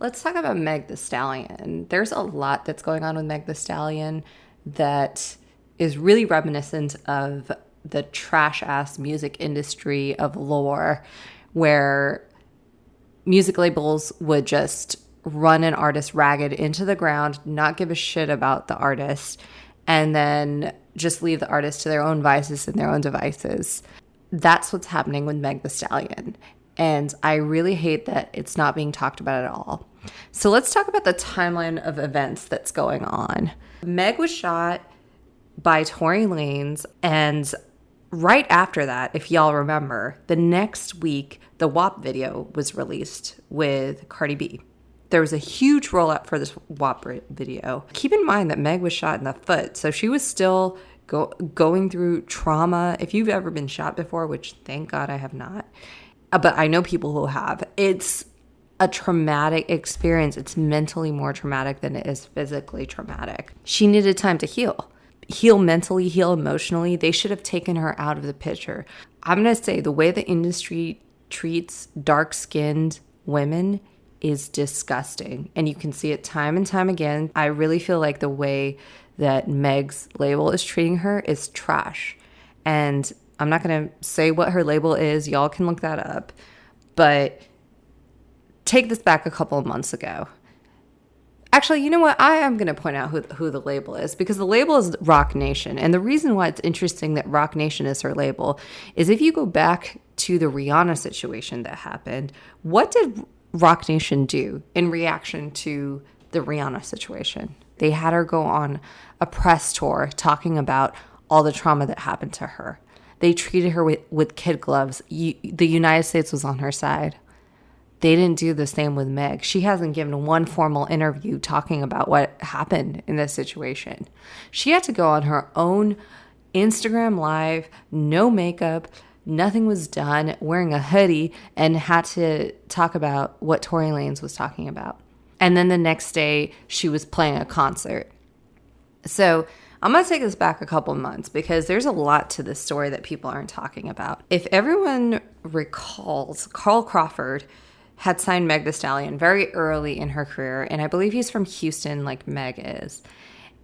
Let's talk about Meg the Stallion. There's a lot that's going on with Meg the Stallion that is really reminiscent of the trash ass music industry of lore, where music labels would just run an artist ragged into the ground, not give a shit about the artist, and then just leave the artist to their own vices and their own devices. That's what's happening with Meg the Stallion. And I really hate that it's not being talked about at all. So let's talk about the timeline of events that's going on. Meg was shot by Tory Lanez, and right after that, if y'all remember, the next week, the WAP video was released with Cardi B. There was a huge rollout for this WAP video. Keep in mind that Meg was shot in the foot, so she was still going through trauma. If you've ever been shot before, which thank God I have not, but I know people who have, it's a traumatic experience. It's mentally more traumatic than it is physically traumatic. She needed time to heal mentally, heal emotionally. They should have taken her out of the picture. I'm going to say the way the industry treats dark-skinned women is disgusting. And you can see it time and time again. I really feel like the way that Meg's label is treating her is trash. And I'm not going to say what her label is. Y'all can look that up. But take this back a couple of months ago. Actually, you know what? I am going to point out who the label is, because the label is Roc Nation. And the reason why it's interesting that Roc Nation is her label is if you go back to the Rihanna situation that happened, what did Roc Nation do in reaction to the Rihanna situation? They had her go on a press tour talking about all the trauma that happened to her. They treated her with kid gloves. The United States was on her side. They didn't do the same with Meg. She hasn't given one formal interview talking about what happened in this situation. She had to go on her own Instagram Live, no makeup, nothing was done, wearing a hoodie, and had to talk about what Tory Lanez was talking about. And then the next day, she was playing a concert. So I'm going to take this back a couple months because there's a lot to this story that people aren't talking about. If everyone recalls, Carl Crawford had signed Meg the Stallion very early in her career, and I believe he's from Houston like Meg is.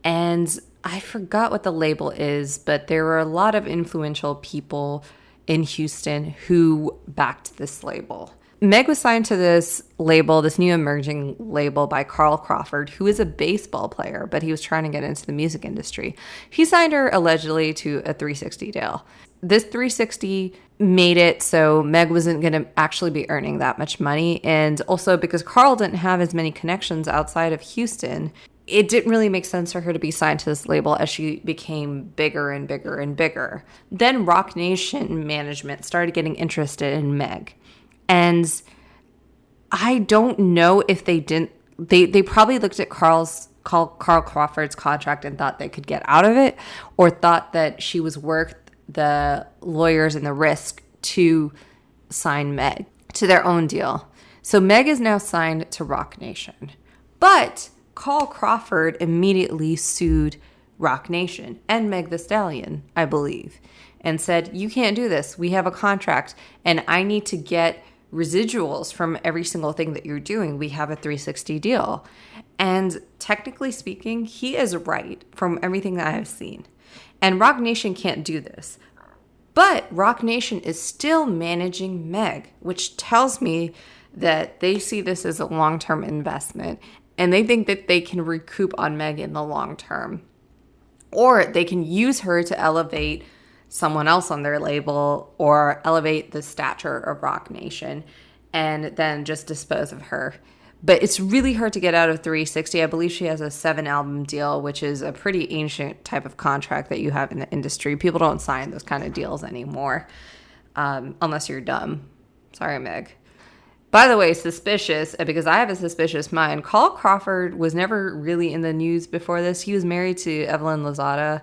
And I forgot what the label is, but there were a lot of influential people in Houston who backed this label. Meg was signed to this label, this new emerging label by Carl Crawford, who is a baseball player, but he was trying to get into the music industry. He signed her allegedly to a 360 deal. This 360 made it so Meg wasn't going to actually be earning that much money. And also because Carl didn't have as many connections outside of Houston, it didn't really make sense for her to be signed to this label as she became bigger and bigger and bigger. Then Roc Nation management started getting interested in Meg. And I don't know if they didn't, they probably looked at Carl Crawford's contract and thought they could get out of it, or thought that she was worth the lawyers and the risk to sign Meg to their own deal. So Meg is now signed to Roc Nation. But Carl Crawford immediately sued Roc Nation and Meg the Stallion, I believe, and said, you can't do this. We have a contract and I need to get residuals from every single thing that you're doing. We have a 360 deal. And technically speaking, he is right from everything that I have seen. And Roc Nation can't do this. But Roc Nation is still managing Meg, which tells me that they see this as a long-term investment and they think that they can recoup on Meg in the long term. Or they can use her to elevate someone else on their label or elevate the stature of Roc Nation and then just dispose of her. But it's really hard to get out of 360. I believe she has a 7-album deal, which is a pretty ancient type of contract that you have in the industry. People don't sign those kind of deals anymore unless you're dumb. Sorry, Meg. By the way, suspicious, because I have a suspicious mind, Carl Crawford was never really in the news before this. He was married to Evelyn Lozada,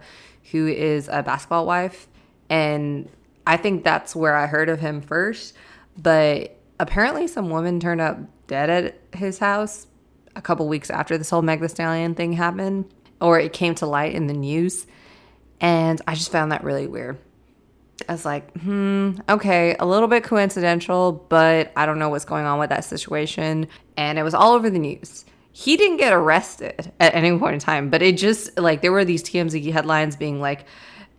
who is a basketball wife. And I think that's where I heard of him first. But apparently some woman turned up dead at his house a couple weeks after this whole Meg Thee Stallion thing happened, or it came to light in the news. And I just found that really weird. I was like, okay, a little bit coincidental, but I don't know what's going on with that situation. And it was all over the news. He didn't get arrested at any point in time, but it just, like, there were these TMZ headlines being like,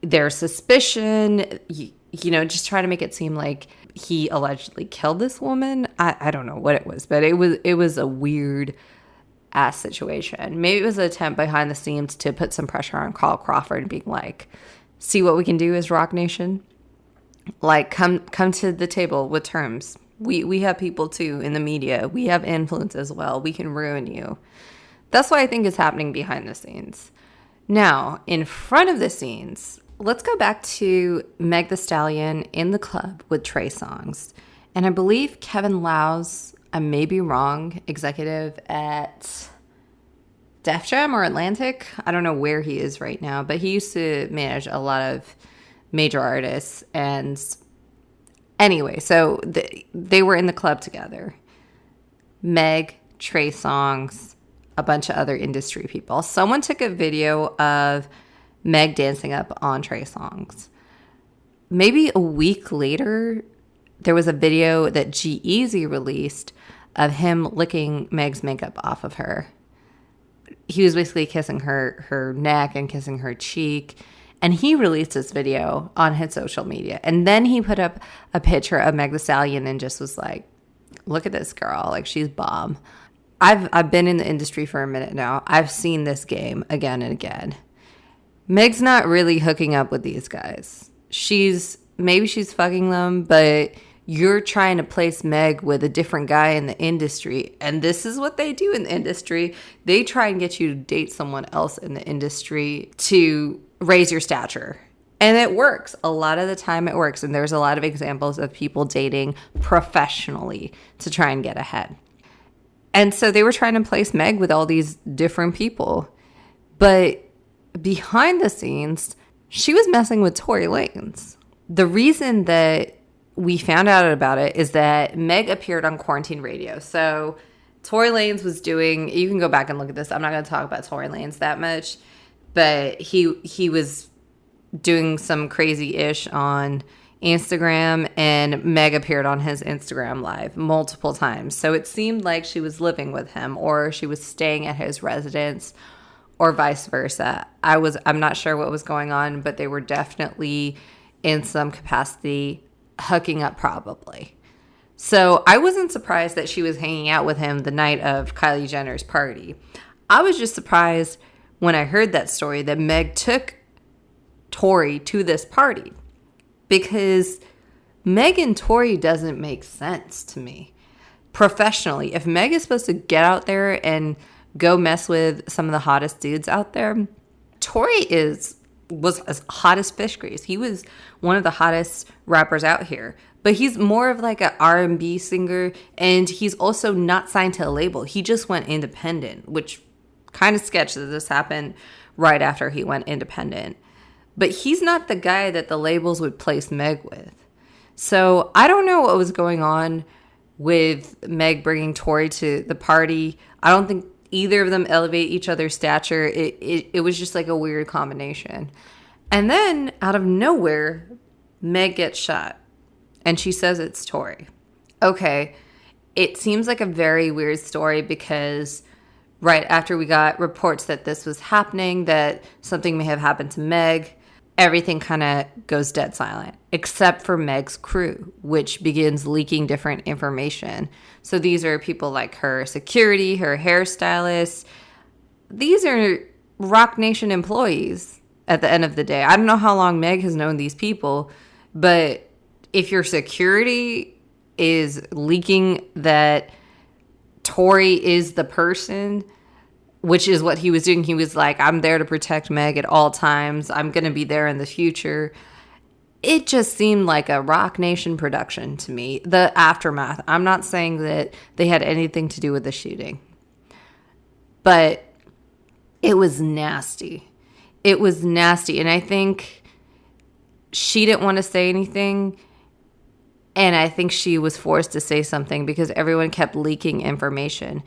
there's suspicion, just trying to make it seem like he allegedly killed this woman. I don't know what it was, but it was a weird ass situation. Maybe it was an attempt behind the scenes to put some pressure on Carl Crawford, being like, see what we can do as Rock Nation. Like, come to the table with terms. We have people too in the media. We have influence as well. We can ruin you. That's what I think is happening behind the scenes. Now, in front of the scenes, let's go back to Meg Thee Stallion in the club with Trey Songz. And I believe Kevin Laus, I may be wrong, executive at Def Jam or Atlantic. I don't know where he is right now, but he used to manage a lot of major artists. And anyway, so they were in the club together. Meg, Trey Songz, a bunch of other industry people. Someone took a video of Meg dancing up on Trey Songz. Maybe a week later, there was a video that G-Eazy released of him licking Meg's makeup off of her. He was basically kissing her neck and kissing her cheek. And he released this video on his social media. And then he put up a picture of Meg Thee Stallion and just was like, look at this girl. Like, she's bomb. I've been in the industry for a minute now. I've seen this game again and again. Meg's not really hooking up with these guys. Maybe she's fucking them, but you're trying to place Meg with a different guy in the industry. And this is what they do in the industry. They try and get you to date someone else in the industry to raise your stature. And it works. A lot of the time it works. And there's a lot of examples of people dating professionally to try and get ahead. And so they were trying to place Meg with all these different people. But behind the scenes, she was messing with Tory Lanez. The reason that we found out about it is that Meg appeared on Quarantine Radio. So Tory Lanez was doing, you can go back and look at this. I'm not going to talk about Tory Lanez that much. But he was doing some crazy-ish on Instagram, and Meg appeared on his Instagram live multiple times. So it seemed like she was living with him, or she was staying at his residence, or vice versa. I'm not sure what was going on, but they were definitely in some capacity hooking up probably. So I wasn't surprised that she was hanging out with him the night of Kylie Jenner's party. I was just surprised when I heard that story that Meg took Tory to this party, because Meg and Tory doesn't make sense to me professionally. If Meg is supposed to get out there and go mess with some of the hottest dudes out there, Tory was as hot as fish grease. He was one of the hottest rappers out here, but he's more of like an R&B singer, and he's also not signed to a label. He just went independent, which kind of sketch that this happened right after he went independent. But he's not the guy that the labels would place Meg with. So I don't know what was going on with Meg bringing Tory to the party. I don't think either of them elevate each other's stature. It was just like a weird combination. And then out of nowhere, Meg gets shot. And she says it's Tory. Okay, it seems like a very weird story, because right after we got reports that this was happening, that something may have happened to Meg, everything kind of goes dead silent, except for Meg's crew, which begins leaking different information. So these are people like her security, her hairstylist. These are Rock Nation employees at the end of the day. I don't know how long Meg has known these people, but if your security is leaking that Tory is the person, which is what he was doing. He was like, I'm there to protect Meg at all times. I'm going to be there in the future. It just seemed like a Rock Nation production to me. The aftermath. I'm not saying that they had anything to do with the shooting, but it was nasty. It was nasty. And I think she didn't want to say anything. And I think she was forced to say something because everyone kept leaking information.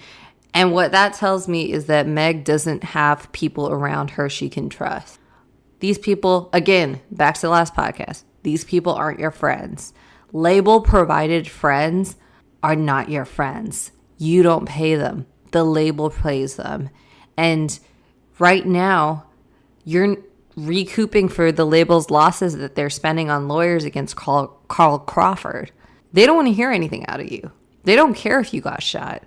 And what that tells me is that Meg doesn't have people around her she can trust. These people, again, back to the last podcast, These people aren't your friends. Label provided friends are not your friends. You don't pay them. The label pays them. And right now, you're recouping for the label's losses that they're spending on lawyers against Carl Crawford. They don't want to hear anything out of you. They don't care if you got shot.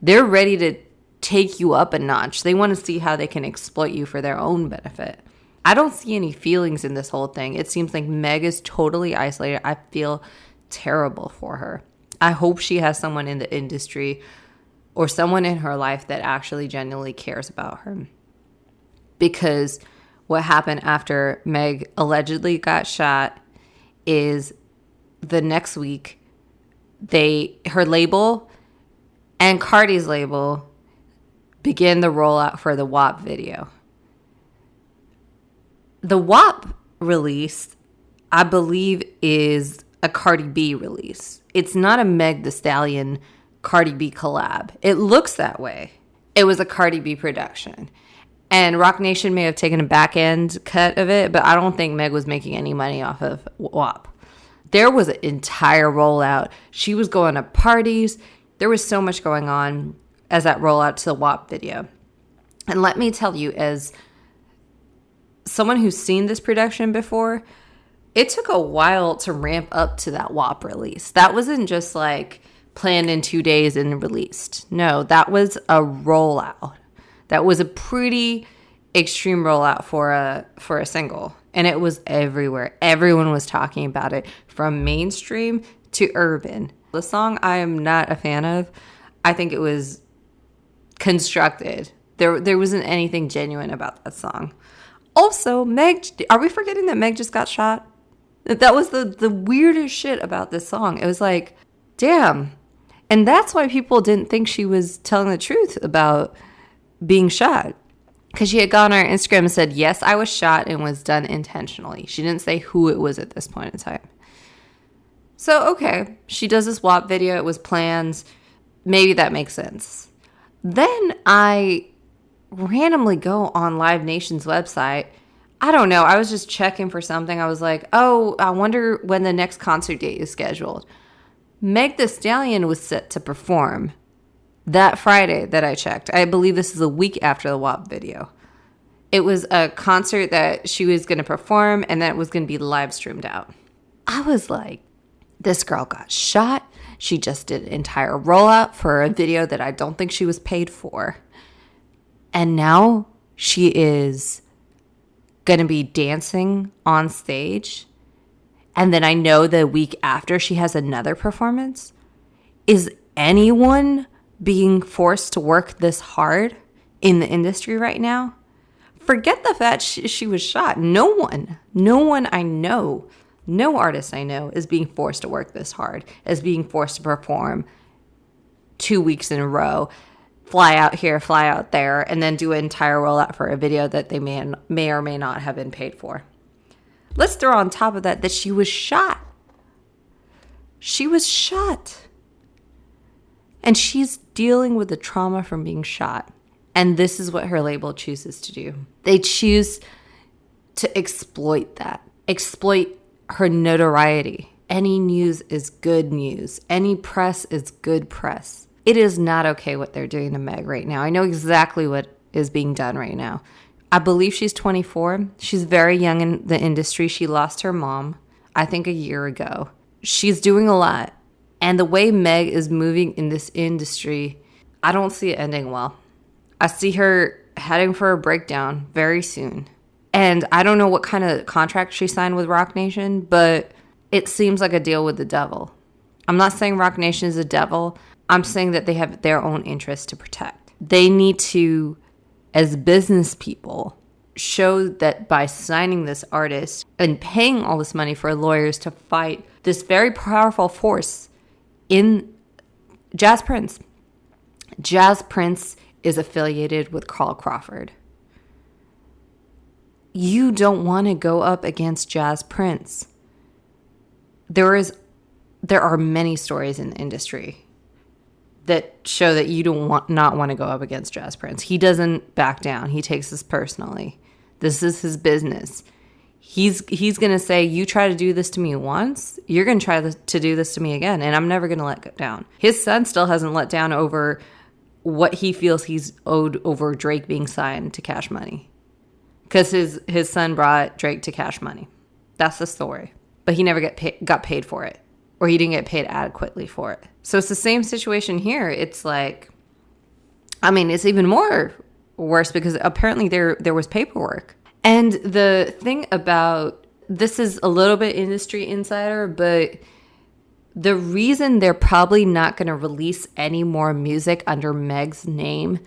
They're ready to take you up a notch. They want to see how they can exploit you for their own benefit. I don't see any feelings in this whole thing. It seems like Meg is totally isolated. I feel terrible for her. I hope she has someone in the industry or someone in her life that actually genuinely cares about her. Because what happened after Meg allegedly got shot is the next week, her label and Cardi's label begin the rollout for the WAP video. The WAP release, I believe, is a Cardi B release. It's not a Meg Thee Stallion Cardi B collab. It looks that way. It was a Cardi B production. And Roc Nation may have taken a back end cut of it, but I don't think Meg was making any money off of WAP. There was an entire rollout. She was going to parties. There was so much going on as that rollout to the WAP video. And let me tell you, as someone who's seen this production before, it took a while to ramp up to that WAP release. That wasn't just like planned in 2 days and released. No, that was a rollout. That was a pretty extreme rollout for a single. And it was everywhere. Everyone was talking about it, from mainstream to urban. The song I am not a fan of. I think it was constructed. There wasn't anything genuine about that song. Also, Meg, are we forgetting that Meg just got shot? That was the weirdest shit about this song. It was like, damn. And that's why people didn't think she was telling the truth about being shot. Because she had gone on her Instagram and said, yes, I was shot and was done intentionally. She didn't say who it was at this point in time. So, okay, she does this WAP video. It was planned. Maybe that makes sense. Then I randomly go on Live Nation's website. I don't know. I was just checking for something. I was like, oh, I wonder when the next concert date is scheduled. Meg Thee Stallion was set to perform that Friday that I checked. I believe this is a week after the WAP video. It was a concert that she was going to perform, and that was going to be live streamed out. I was like, this girl got shot. She just did an entire rollout for a video that I don't think she was paid for. And now she is going to be dancing on stage. And then I know the week after she has another performance. Is anyone being forced to work this hard in the industry right now? Forget the fact she was shot. No one I know, no artist I know is being forced to work this hard, is being forced to perform 2 weeks in a row, fly out here, fly out there, and then do an entire rollout for a video that they may or may not have been paid for. Let's throw on top of that she was shot. She was shot. And she's dealing with the trauma from being shot. And this is what her label chooses to do. They choose to exploit that. Exploit her notoriety. Any news is good news. Any press is good press. It is not okay what they're doing to Meg right now. I know exactly what is being done right now. I believe she's 24. She's very young in the industry. She lost her mom, I think, a year ago. She's doing a lot. And the way Meg is moving in this industry, I don't see it ending well. I see her heading for a breakdown very soon. And I don't know what kind of contract she signed with Roc Nation, but it seems like a deal with the devil. I'm not saying Roc Nation is a devil. I'm saying that they have their own interests to protect. They need to, as business people, show that by signing this artist and paying all this money for lawyers to fight this very powerful force in Jazz Prince. Jazz Prince is affiliated with Carl Crawford. You don't want to go up against Jazz Prince. There are many stories in the industry that show that you not want to go up against Jazz Prince. He doesn't back down. He takes this personally. This is his business. He's going to say, you try to do this to me once, you're going to try to do this to me again, and I'm never going to let down. His son still hasn't let down over what he feels he's owed over Drake being signed to Cash Money. Because his son brought Drake to Cash Money. That's the story. But he never got paid for it. Or he didn't get paid adequately for it. So it's the same situation here. It's like, I mean, it's even more worse because apparently there was paperwork. And the thing about, this is a little bit industry insider, but the reason they're probably not going to release any more music under Meg's name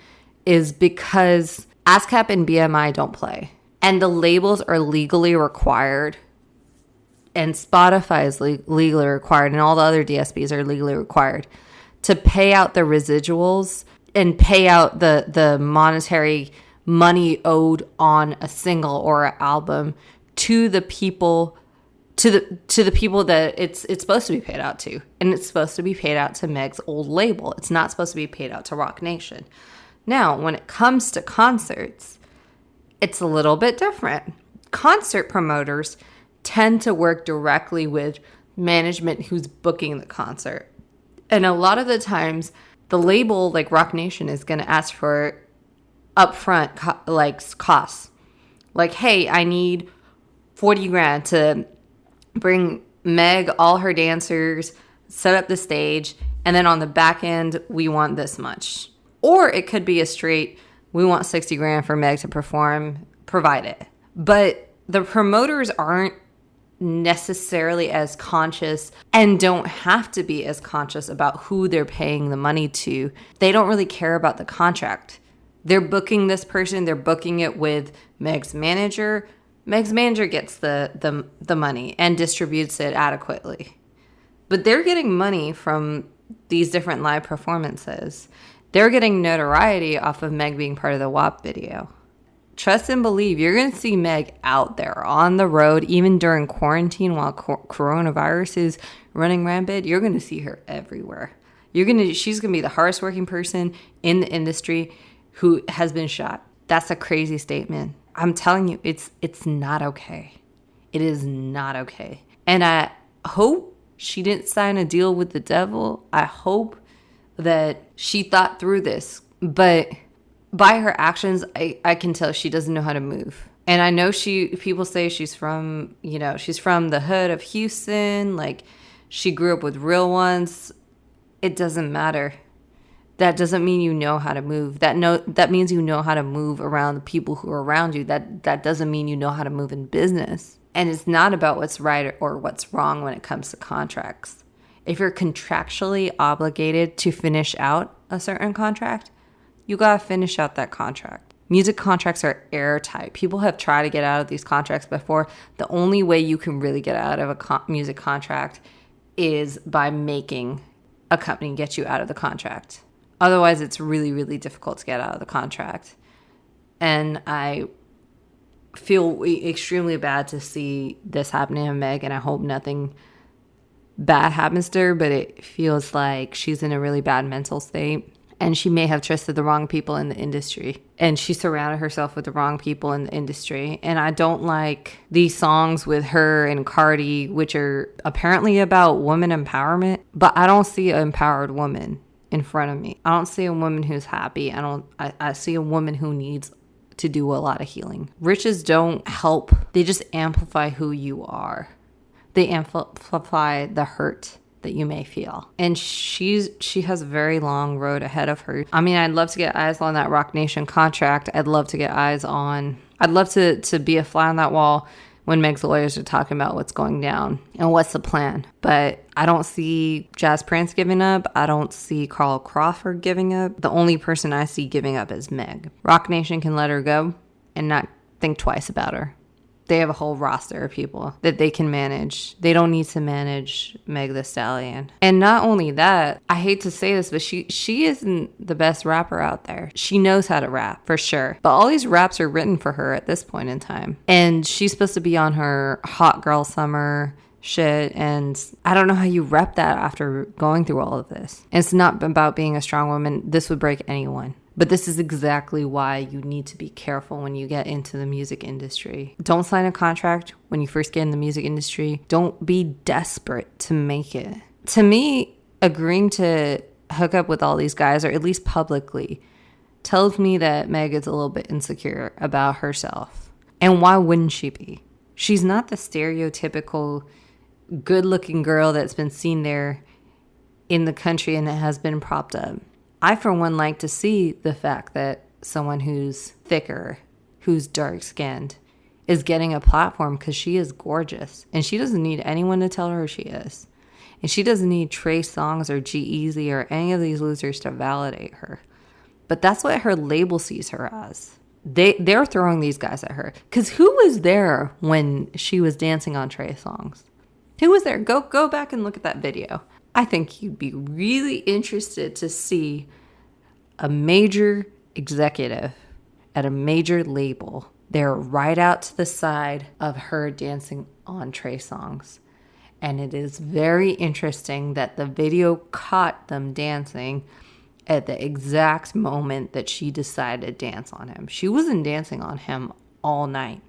is because ASCAP and BMI don't play. And the labels are legally required. And Spotify is legally required. And all the other DSPs are legally required to pay out the residuals and pay out the monetary money owed on a single or an album to the people to the people that it's supposed to be paid out to. And it's supposed to be paid out to Meg's old label. It's not supposed to be paid out to Roc Nation. Now, when it comes to concerts, it's a little bit different. Concert promoters tend to work directly with management who's booking the concert. And a lot of the times, the label like Roc Nation is going to ask for upfront costs. Like, hey, I need 40 grand to bring Meg, all her dancers, set up the stage, and then on the back end, we want this much. Or it could be a straight, we want 60 grand for Meg to perform, provide it. But the promoters aren't necessarily as conscious and don't have to be as conscious about who they're paying the money to. They don't really care about the contract. They're booking this person, they're booking it with Meg's manager. Meg's manager gets the money and distributes it adequately. But they're getting money from these different live performances. They're getting notoriety off of Meg being part of the WAP video. Trust and believe, you're going to see Meg out there on the road, even during quarantine while coronavirus is running rampant. You're going to see her everywhere. She's going to be the hardest working person in the industry who has been shot. That's a crazy statement. I'm telling you, it's not okay. It is not okay. And I hope she didn't sign a deal with the devil. I hope that she thought through this. But by her actions, I can tell she doesn't know how to move. And I know people say she's from the hood of Houston. Like, she grew up with real ones. It doesn't matter. That doesn't mean you know how to move. That means you know how to move around the people who are around you. That doesn't mean you know how to move in business. And it's not about what's right or what's wrong when it comes to contracts. If you're contractually obligated to finish out a certain contract, you gotta finish out that contract. Music contracts are airtight. People have tried to get out of these contracts before. The only way you can really get out of a music contract is by making a company get you out of the contract. Otherwise, it's really, really difficult to get out of the contract. And I feel extremely bad to see this happening to Meg, and I hope nothing bad happens to her, but it feels like she's in a really bad mental state. And she may have trusted the wrong people in the industry. And she surrounded herself with the wrong people in the industry. And I don't like these songs with her and Cardi, which are apparently about woman empowerment. But I don't see an empowered woman in front of me. I don't see a woman who's happy. I see a woman who needs to do a lot of healing. Riches don't help. They just amplify who you are. They amplify the hurt that you may feel. And she has a very long road ahead of her. I mean, I'd love to get eyes on that Roc Nation contract. I'd love to be a fly on that wall when Meg's lawyers are talking about what's going down and what's the plan. But I don't see Jazz Prince giving up. I don't see Carl Crawford giving up. The only person I see giving up is Meg. Roc Nation can let her go and not think twice about her. They have a whole roster of people that they can manage. They don't need to manage Meg the Stallion. And not only that, I hate to say this, but she isn't the best rapper out there. She knows how to rap, for sure. But all these raps are written for her at this point in time. And she's supposed to be on her Hot Girl Summer shit. And I don't know how you rep that after going through all of this. And it's not about being a strong woman. This would break anyone. But this is exactly why you need to be careful when you get into the music industry. Don't sign a contract when you first get in the music industry. Don't be desperate to make it. To me, agreeing to hook up with all these guys, or at least publicly, tells me that Meg is a little bit insecure about herself. And why wouldn't she be? She's not the stereotypical good-looking girl that's been seen there in the country and that has been propped up. I, for one, like to see the fact that someone who's thicker, who's dark-skinned, is getting a platform because she is gorgeous. And she doesn't need anyone to tell her she is. And she doesn't need Trey Songz or G-Eazy or any of these losers to validate her. But that's what her label sees her as. They're throwing these guys at her. Because who was there when she was dancing on Trey Songz? Who was there? Go back and look at that video. I think you'd be really interested to see a major executive at a major label there right out to the side of her dancing on Trey Songz. And it is very interesting that the video caught them dancing at the exact moment that she decided to dance on him. She wasn't dancing on him all night.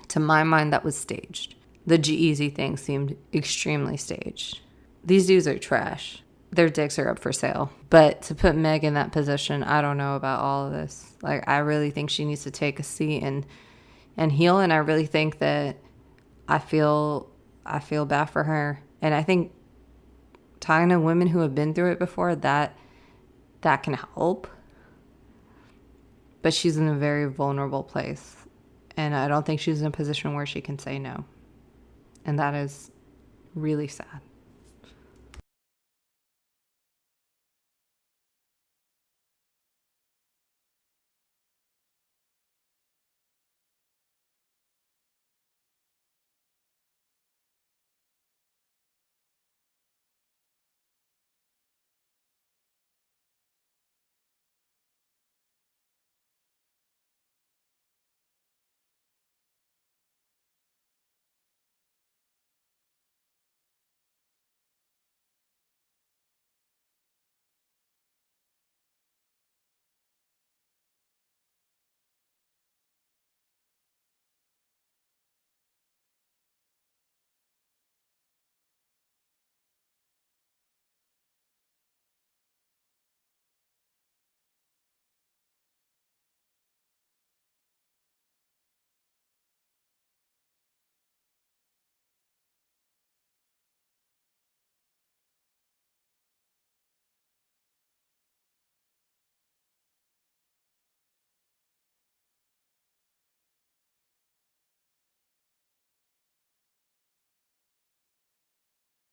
To my mind, that was staged. The G-Eazy thing seemed extremely staged. These dudes are trash. Their dicks are up for sale. But to put Meg in that position, I don't know about all of this. Like, I really think she needs to take a seat and heal. And I really think that I feel bad for her. And I think talking to women who have been through it before, that can help. But she's in a very vulnerable place. And I don't think she's in a position where she can say no. And that is really sad.